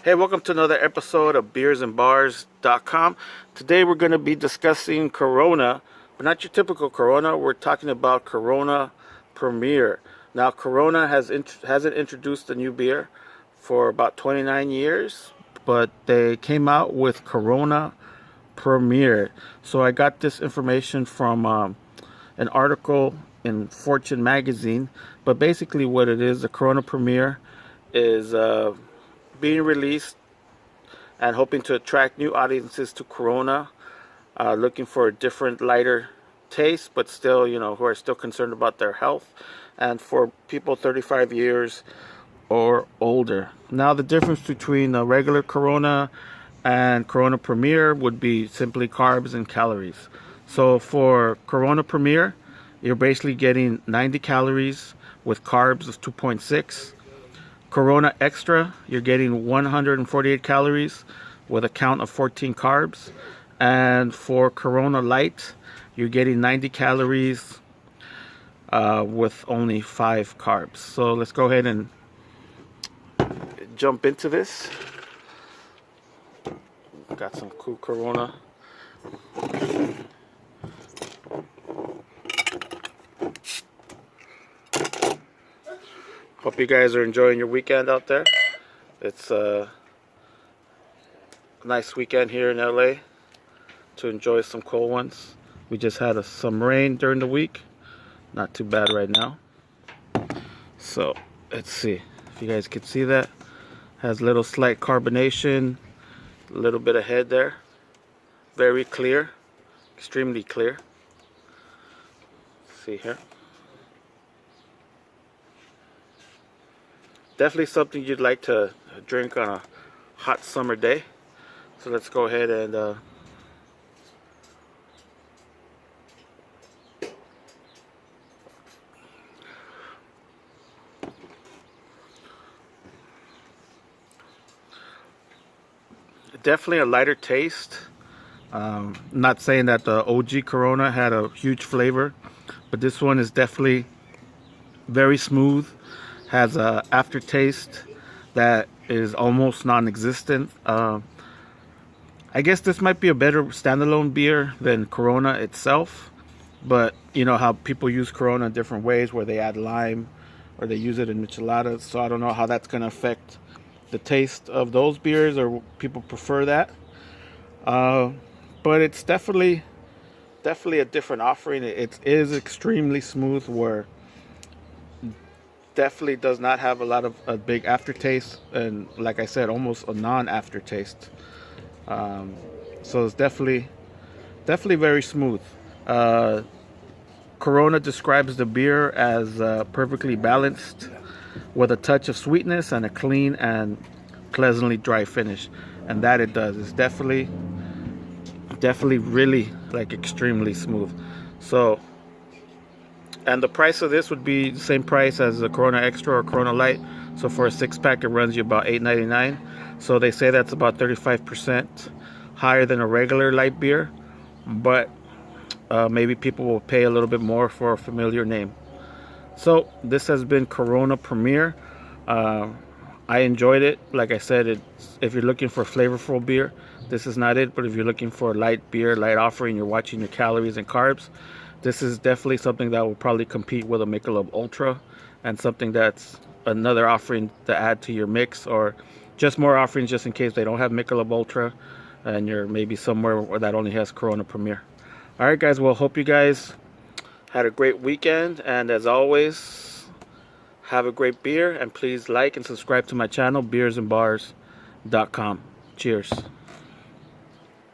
Hey, welcome to another episode of beersandbars.com. Today we're going to be discussing Corona, but not your typical Corona. We're talking about Corona Premier. Now, Corona hasn't introduced a new beer for about 29 years, but they came out with Corona Premier. So I got this information from an article in Fortune magazine, but basically what it is, the Corona Premier is being released and hoping to attract new audiences to Corona, looking for a different, lighter taste, but still, who are still concerned about their health, and for people 35 years or older. Now, the difference between a regular Corona and Corona Premier would be simply carbs and calories. So for Corona Premier, you're basically getting 90 calories with carbs of 2.6. Corona Extra, you're getting 148 calories with a count of 14 carbs. And for Corona Light, you're getting 90 calories with only 5 carbs. So let's go ahead and jump into this. Got some cool Corona. Hope you guys are enjoying your weekend out there. It's a nice weekend here in LA to enjoy some cold ones. We just had some rain during the week. Not too bad right now. So let's see if you guys can see that. Has a little slight carbonation, a little bit of head there. Very clear, extremely clear. See here. Definitely something you'd like to drink on a hot summer day. So let's go ahead and definitely a lighter taste. Not saying that the OG Corona had a huge flavor, but this one is definitely very smooth. Has a aftertaste that is almost non-existent. I guess this might be a better standalone beer than Corona itself, but you know how people use Corona in different ways, where they add lime or they use it in micheladas. So I don't know how that's going to affect the taste of those beers, or people prefer that. But it's definitely a different offering. It is extremely smooth, where definitely does not have a lot of a big aftertaste, and like I said, almost a non-aftertaste. So it's definitely very smooth. Corona describes the beer as perfectly balanced, with a touch of sweetness and a clean and pleasantly dry finish, and that it does. It's definitely really like extremely smooth. So, and the price of this would be the same price as a Corona Extra or Corona Light. So for a 6-pack, it runs you about $8.99. So they say that's about 35% higher than a regular light beer. But maybe people will pay a little bit more for a familiar name. So this has been Corona Premier. I enjoyed it. Like I said, if you're looking for flavorful beer, this is not it. But if you're looking for a light beer, light offering, you're watching your calories and carbs, this is definitely something that will probably compete with a Michelob Ultra, and something that's another offering to add to your mix, or just more offerings just in case they don't have Michelob Ultra and you're maybe somewhere where that only has Corona Premier. All right, guys. Well, hope you guys had a great weekend, and as always, have a great beer, and please like and subscribe to my channel, beersandbars.com. Cheers.